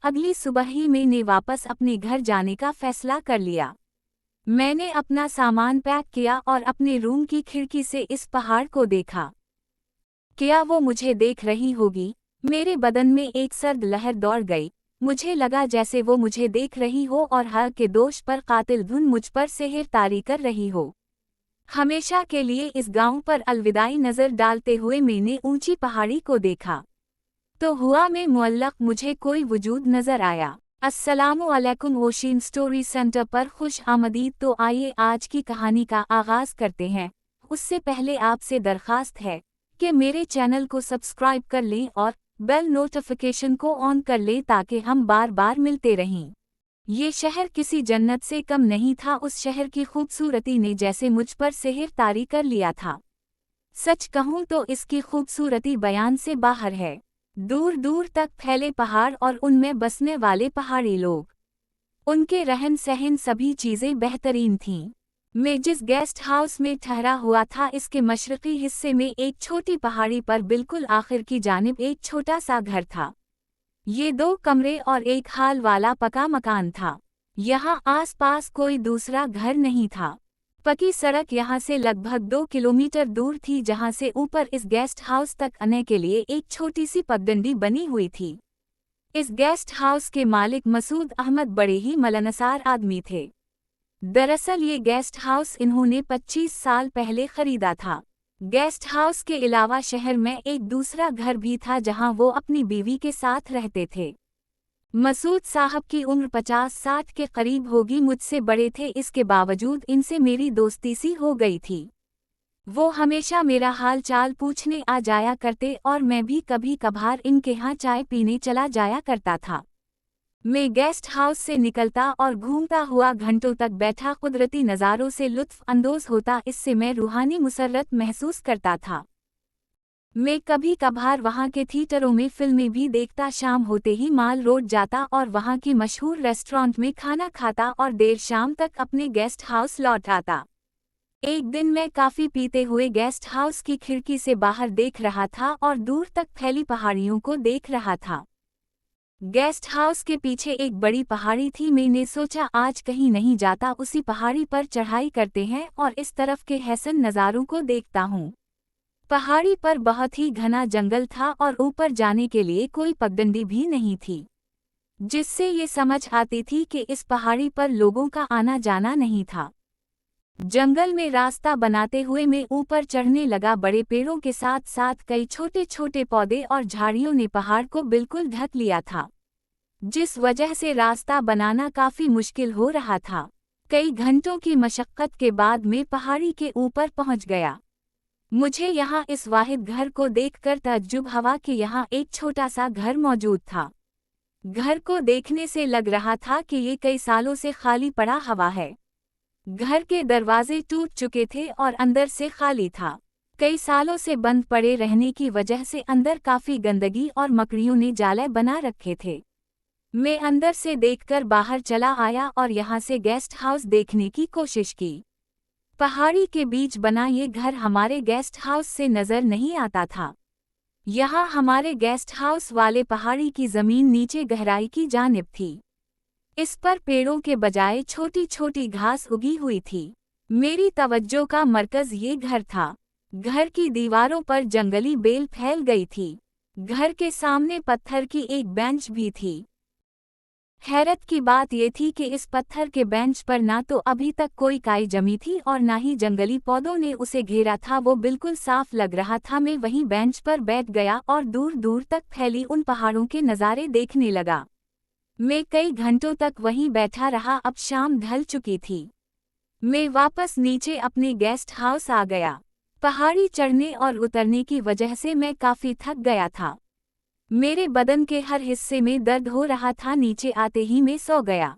अगली सुबह ही मैंने वापस अपने घर जाने का फैसला कर लिया। मैंने अपना सामान पैक किया और अपने रूम की खिड़की से इस पहाड़ को देखा। क्या वो मुझे देख रही होगी? मेरे बदन में एक सर्द लहर दौड़ गई। मुझे लगा जैसे वो मुझे देख रही हो और हर के दोष पर कातिल धुन मुझ पर सेहर तारी कर रही हो। हमेशा के लिए इस गांव पर अलविदाई नजर डालते हुए मैंने ऊंची पहाड़ी को देखा। तो हुआ में मुअल्लक मुझे कोई वजूद नजर आया। अस्सलामुअलैकुम ओशिन स्टोरी सेंटर पर खुश आमदीद। तो आइए आज की कहानी का आगाज करते हैं। उससे पहले आपसे दरखास्त है कि मेरे चैनल को सब्सक्राइब कर लें और बेल नोटिफिकेशन को ऑन कर लें ताकि हम बार बार मिलते रहें। ये शहर किसी जन्नत से कम नहीं था। उस शहर की खूबसूरती ने जैसे मुझ पर सेहर तारी कर लिया था। सच कहूँ तो इसकी खूबसूरती बयान से बाहर है। दूर दूर तक फैले पहाड़ और उनमें बसने वाले पहाड़ी लोग, उनके रहन सहन, सभी चीज़ें बेहतरीन थीं। मैं जिस गेस्ट हाउस में ठहरा हुआ था इसके मशरक़ी हिस्से में एक छोटी पहाड़ी पर बिल्कुल आखिर की जानिब एक छोटा सा घर था। ये 2 कमरे और एक हाल वाला पका मकान था। यहाँ आसपास कोई दूसरा घर नहीं था। पकी सड़क यहाँ से लगभग 2 किलोमीटर दूर थी, जहाँ से ऊपर इस गेस्ट हाउस तक आने के लिए एक छोटी सी पगडंडी बनी हुई थी। इस गेस्ट हाउस के मालिक मसूद अहमद बड़े ही मिलनसार आदमी थे। दरअसल ये गेस्ट हाउस इन्होंने 25 साल पहले खरीदा था। गेस्ट हाउस के अलावा शहर में एक दूसरा घर भी था जहाँ वो अपनी बीवी के साथ रहते थे। मसूद साहब की उम्र 50-60 के करीब होगी, मुझसे बड़े थे। इसके बावजूद इनसे मेरी दोस्ती सी हो गई थी। वो हमेशा मेरा हाल चाल पूछने आ जाया करते और मैं भी कभी कभार इनके यहाँ चाय पीने चला जाया करता था। मैं गेस्ट हाउस से निकलता और घूमता हुआ घंटों तक बैठा कुदरती नज़ारों से लुत्फ़ अंदोज़ होता। इससे मैं रूहानी मुसर्रत महसूस करता था। मैं कभी कभार वहाँ के थिएटरों में फिल्में भी देखता। शाम होते ही माल रोड जाता और वहाँ की मशहूर रेस्टोरेंट में खाना खाता और देर शाम तक अपने गेस्ट हाउस लौट आता। एक दिन मैं काफ़ी पीते हुए गेस्ट हाउस की खिड़की से बाहर देख रहा था और दूर तक फैली पहाड़ियों को देख रहा था। गेस्ट हाउस के पीछे एक बड़ी पहाड़ी थी। मैंने सोचा आज कहीं नहीं जाता, उसी पहाड़ी पर चढ़ाई करते हैं और इस तरफ के हसन नज़ारों को देखता हूँ। पहाड़ी पर बहुत ही घना जंगल था और ऊपर जाने के लिए कोई पगडंडी भी नहीं थी, जिससे ये समझ आती थी कि इस पहाड़ी पर लोगों का आना जाना नहीं था। जंगल में रास्ता बनाते हुए मैं ऊपर चढ़ने लगा। बड़े पेड़ों के साथ साथ कई छोटे छोटे पौधे और झाड़ियों ने पहाड़ को बिल्कुल ढक लिया था, जिस वजह से रास्ता बनाना काफ़ी मुश्किल हो रहा था। कई घंटों की मशक्क़त के बाद मैं पहाड़ी के ऊपर पहुंच गया। मुझे यहाँ इस वाहिद घर को देखकर तअज्जुब हुआ कि यहाँ एक छोटा सा घर मौजूद था। घर को देखने से लग रहा था कि ये कई सालों से खाली पड़ा हुआ है। घर के दरवाजे टूट चुके थे और अंदर से खाली था। कई सालों से बंद पड़े रहने की वजह से अंदर काफ़ी गंदगी और मकड़ियों ने जाले बना रखे थे। मैं अंदर से देखकर बाहर चला आया और यहाँ से गेस्ट हाउस देखने की कोशिश की। पहाड़ी के बीच बना ये घर हमारे गेस्ट हाउस से नज़र नहीं आता था। यहाँ हमारे गेस्ट हाउस वाले पहाड़ी की ज़मीन नीचे गहराई की जानिब थी। इस पर पेड़ों के बजाय छोटी छोटी घास उगी हुई थी। मेरी तवज्जो का मरकज़ ये घर था। घर की दीवारों पर जंगली बेल फैल गई थी। घर के सामने पत्थर की एक बेंच भी थी। हैरत की बात यह थी कि इस पत्थर के बेंच पर ना तो अभी तक कोई काई जमी थी और ना ही जंगली पौधों ने उसे घेरा था। वो बिल्कुल साफ लग रहा था। मैं वहीं बेंच पर बैठ गया और दूर दूर तक फैली उन पहाड़ों के नज़ारे देखने लगा। मैं कई घंटों तक वहीं बैठा रहा। अब शाम ढल चुकी थी। मैं वापस नीचे अपने गेस्ट हाउस आ गया। पहाड़ी चढ़ने और उतरने की वजह से मैं काफ़ी थक गया था। मेरे बदन के हर हिस्से में दर्द हो रहा था। नीचे आते ही मैं सो गया।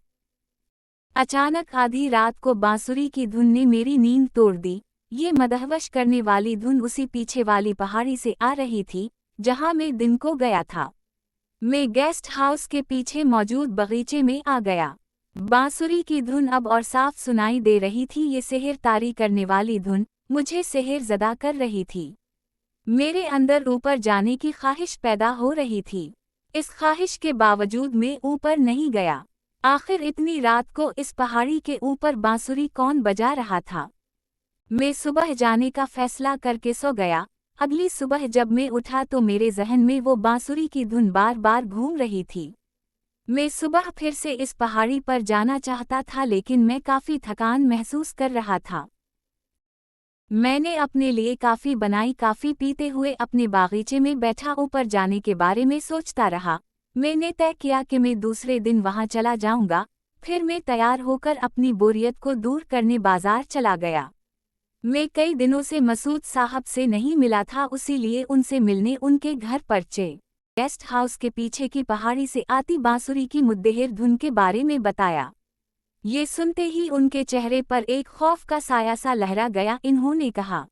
अचानक आधी रात को बांसुरी की धुन ने मेरी नींद तोड़ दी। ये मदहवश करने वाली धुन उसी पीछे वाली पहाड़ी से आ रही थी जहां मैं दिन को गया था। मैं गेस्ट हाउस के पीछे मौजूद बगीचे में आ गया। बांसुरी की धुन अब और साफ सुनाई दे रही थी। ये सेहर तारी करने वाली धुन मुझे सेहर ज़दा कर रही थी। मेरे अंदर ऊपर जाने की ख्वाहिश पैदा हो रही थी। इस ख्वाहिश के बावजूद मैं ऊपर नहीं गया। आखिर इतनी रात को इस पहाड़ी के ऊपर बांसुरी कौन बजा रहा था? मैं सुबह जाने का फैसला करके सो गया। अगली सुबह जब मैं उठा तो मेरे जहन में वो बांसुरी की धुन बार बार घूम रही थी। मैं सुबह फिर से इस पहाड़ी पर जाना चाहता था, लेकिन मैं काफ़ी थकान महसूस कर रहा था। मैंने अपने लिए काफ़ी बनाई, काफ़ी पीते हुए अपने बागीचे में बैठा ऊपर जाने के बारे में सोचता रहा। मैंने तय किया कि मैं दूसरे दिन वहां चला जाऊंगा। फिर मैं तैयार होकर अपनी बोरियत को दूर करने बाजार चला गया। मैं कई दिनों से मसूद साहब से नहीं मिला था, उसीलिए उनसे मिलने उनके घर पहुंचे। गेस्ट हाउस के पीछे की पहाड़ी से आती बांसुरी की मुद्देहर धुन के बारे में बताया। ये सुनते ही उनके चेहरे पर एक खौफ का साया सा लहरा गया। इन्होंने कहा,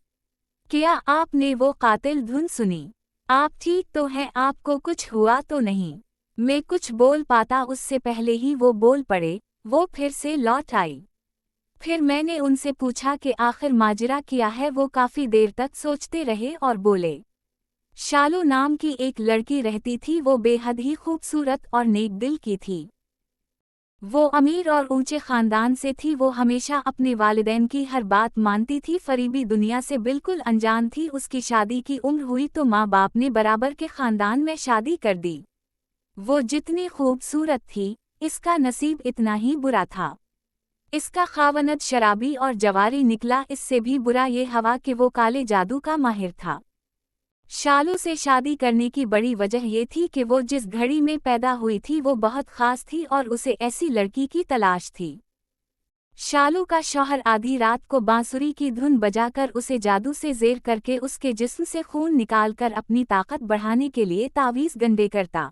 क्या आपने वो कातिल धुन सुनी? आप ठीक तो हैं? आपको कुछ हुआ तो नहीं? मैं कुछ बोल पाता उससे पहले ही वो बोल पड़े। वो फिर से लौट आई। फिर मैंने उनसे पूछा कि आखिर माजरा क्या है। वो काफ़ी देर तक सोचते रहे और बोले, शालू नाम की एक लड़की रहती थी। वो बेहद ही खूबसूरत और नेक दिल की थी। वो अमीर और ऊंचे ख़ानदान से थी। वो हमेशा अपने वालिदैन की हर बात मानती थी। फरीबी दुनिया से बिल्कुल अनजान थी। उसकी शादी की उम्र हुई तो माँ बाप ने बराबर के ख़ानदान में शादी कर दी। वो जितनी खूबसूरत थी, इसका नसीब इतना ही बुरा था। इसका खावनद शराबी और जवारी निकला। इससे भी बुरा ये हवा कि वो काले जादू का माहिर था। शालू से शादी करने की बड़ी वजह ये थी कि वो जिस घड़ी में पैदा हुई थी वो बहुत ख़ास थी और उसे ऐसी लड़की की तलाश थी। शालू का शौहर आधी रात को बांसुरी की धुन बजाकर उसे जादू से ज़ेर करके उसके जिस्म से खून निकालकर अपनी ताकत बढ़ाने के लिए तावीज़ गंडे करता।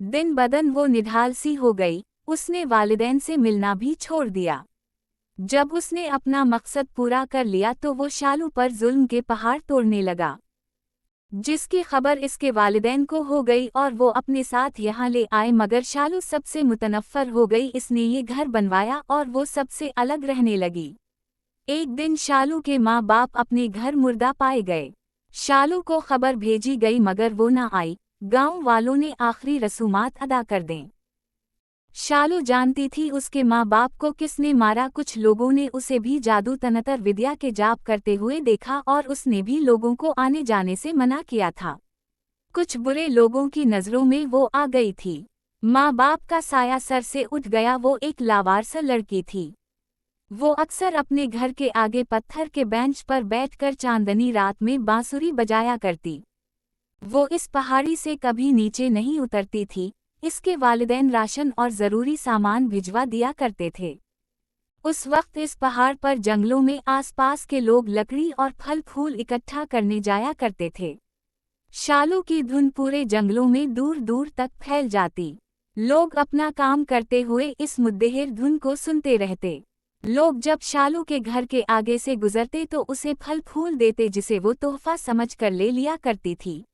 दिन बदन वो निढाल सी हो गई। उसने वालिदैन से मिलना भी छोड़ दिया। जब उसने अपना मकसद पूरा कर लिया तो वो शालू पर जुल्म के पहाड़ तोड़ने लगा, जिसकी खबर इसके वालिदैन को हो गई और वो अपने साथ यहाँ ले आए। मगर शालू सबसे मुतनफ़्फ़र हो गई। इसने ये घर बनवाया और वो सबसे अलग रहने लगी। एक दिन शालू के माँ बाप अपने घर मुर्दा पाए गए। शालू को खबर भेजी गई मगर वो न आई। गांव वालों ने आखिरी रसूमात अदा कर दें। शालू जानती थी उसके माँ बाप को किसने मारा। कुछ लोगों ने उसे भी जादू तंत्र विद्या के जाप करते हुए देखा और उसने भी लोगों को आने जाने से मना किया था। कुछ बुरे लोगों की नज़रों में वो आ गई थी। माँ बाप का साया सर से उठ गया। वो एक लावारिस लड़की थी। वो अक्सर अपने घर के आगे पत्थर के बेंच पर बैठकर चांदनी रात में बांसुरी बजाया करती। वो इस पहाड़ी से कभी नीचे नहीं उतरती थी। इसके वालिदैन राशन और ज़रूरी सामान भिजवा दिया करते थे। उस वक्त इस पहाड़ पर जंगलों में आसपास के लोग लकड़ी और फल फूल इकट्ठा करने जाया करते थे। शालू की धुन पूरे जंगलों में दूर दूर तक फैल जाती। लोग अपना काम करते हुए इस मुद्देहर धुन को सुनते रहते। लोग जब शालू के घर के आगे से गुजरते तो उसे फल फूल देते, जिसे वो तोहफा समझकर ले लिया करती थी।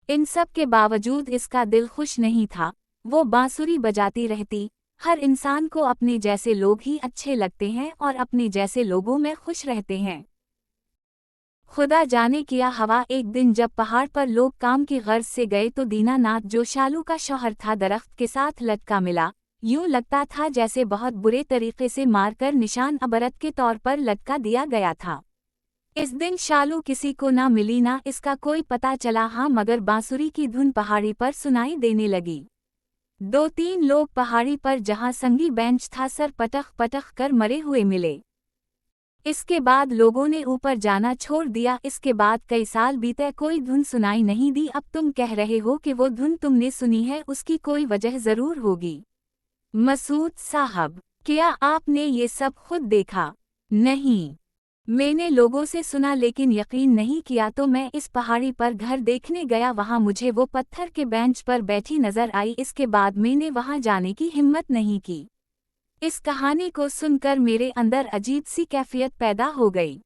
इन सब के बावजूद इसका दिल खुश नहीं था। वो बांसुरी बजाती रहती। हर इंसान को अपने जैसे लोग ही अच्छे लगते हैं और अपने जैसे लोगों में खुश रहते हैं। खुदा जाने क्या हवा। एक दिन जब पहाड़ पर लोग काम की गर्ज से गए तो दीनानाथ, जो शालू का शौहर था, दरख्त के साथ लटका मिला। यूं लगता था जैसे बहुत बुरे तरीके से मारकर निशान अबरत के तौर पर लटका दिया गया था। इस दिन शालू किसी को ना मिली, ना इसका कोई पता चला। हाँ, मगर बांसुरी की धुन पहाड़ी पर सुनाई देने लगी। 2-3 लोग पहाड़ी पर जहाँ संगी बेंच था सर पटक पटक कर मरे हुए मिले। इसके बाद लोगों ने ऊपर जाना छोड़ दिया। इसके बाद कई साल बीते, कोई धुन सुनाई नहीं दी। अब तुम कह रहे हो कि वो धुन तुमने सुनी है, उसकी कोई वजह ज़रूर होगी। मसूद साहब, क्या आपने ये सब खुद देखा? नहीं, मैंने लोगों से सुना लेकिन यकीन नहीं किया। तो मैं इस पहाड़ी पर घर देखने गया। वहाँ मुझे वो पत्थर के बेंच पर बैठी नजर आई। इसके बाद मैंने वहाँ जाने की हिम्मत नहीं की। इस कहानी को सुनकर मेरे अंदर अजीब सी कैफियत पैदा हो गई।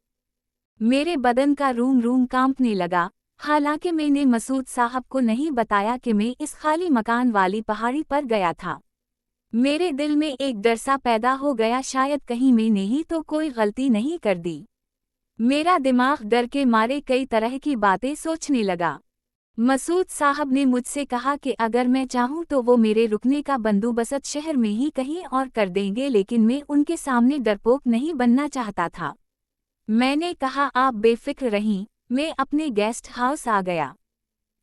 मेरे बदन का रूम रूम कांपने लगा। हालांकि मैंने मसूद साहब को नहीं बताया कि मैं इस खाली मकान वाली पहाड़ी पर गया था। मेरे दिल में एक डर सा पैदा हो गया, शायद कहीं मैंने ही तो कोई गलती नहीं कर दी। मेरा दिमाग डर के मारे कई तरह की बातें सोचने लगा। मसूद साहब ने मुझसे कहा कि अगर मैं चाहूँ तो वो मेरे रुकने का बंदोबस्त शहर में ही कहीं और कर देंगे, लेकिन मैं उनके सामने डरपोक नहीं बनना चाहता था। मैंने कहा, आप बेफिक्र रहीं, मैं अपने गेस्ट हाउस आ गया।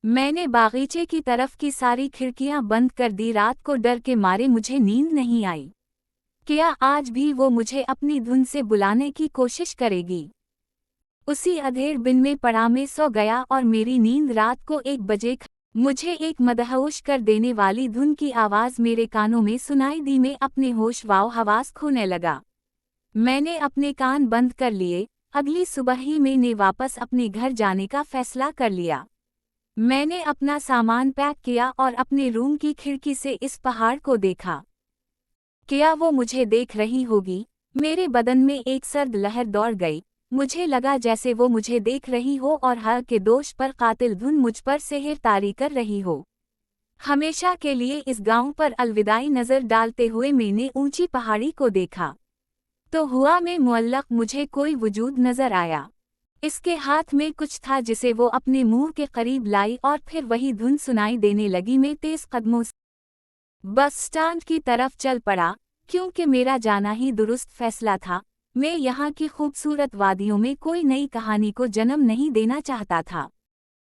मैंने बागीचे की तरफ की सारी खिड़कियां बंद कर दी। रात को डर के मारे मुझे नींद नहीं आई। क्या आज भी वो मुझे अपनी धुन से बुलाने की कोशिश करेगी? उसी अधेड़ बिन में पड़ा मैं सो गया और मेरी नींद रात को 1 बजे मुझे एक मदहोश कर देने वाली धुन की आवाज़ मेरे कानों में सुनाई दी। मैं अपने होश वाव हवास खोने लगा। मैंने अपने कान बंद कर लिए। अगली सुबह ही मैंने वापस अपने घर जाने का फैसला कर लिया। मैंने अपना सामान पैक किया और अपने रूम की खिड़की से इस पहाड़ को देखा। क्या वो मुझे देख रही होगी? मेरे बदन में एक सर्द लहर दौड़ गई। मुझे लगा जैसे वो मुझे देख रही हो और हर के दोष पर कातिल धुन मुझ पर सेहर तारी कर रही हो। हमेशा के लिए इस गांव पर अलविदाई नज़र डालते हुए मैंने ऊंची पहाड़ी को देखा। तो हुआ में मुअल्लक मुझे कोई वजूद नजर आया। इसके हाथ में कुछ था जिसे वो अपने मुंह के करीब लाई और फिर वही धुन सुनाई देने लगी। मैं तेज कदमों से बस स्टैंड की तरफ चल पड़ा, क्योंकि मेरा जाना ही दुरुस्त फैसला था। मैं यहाँ की खूबसूरत वादियों में कोई नई कहानी को जन्म नहीं देना चाहता था।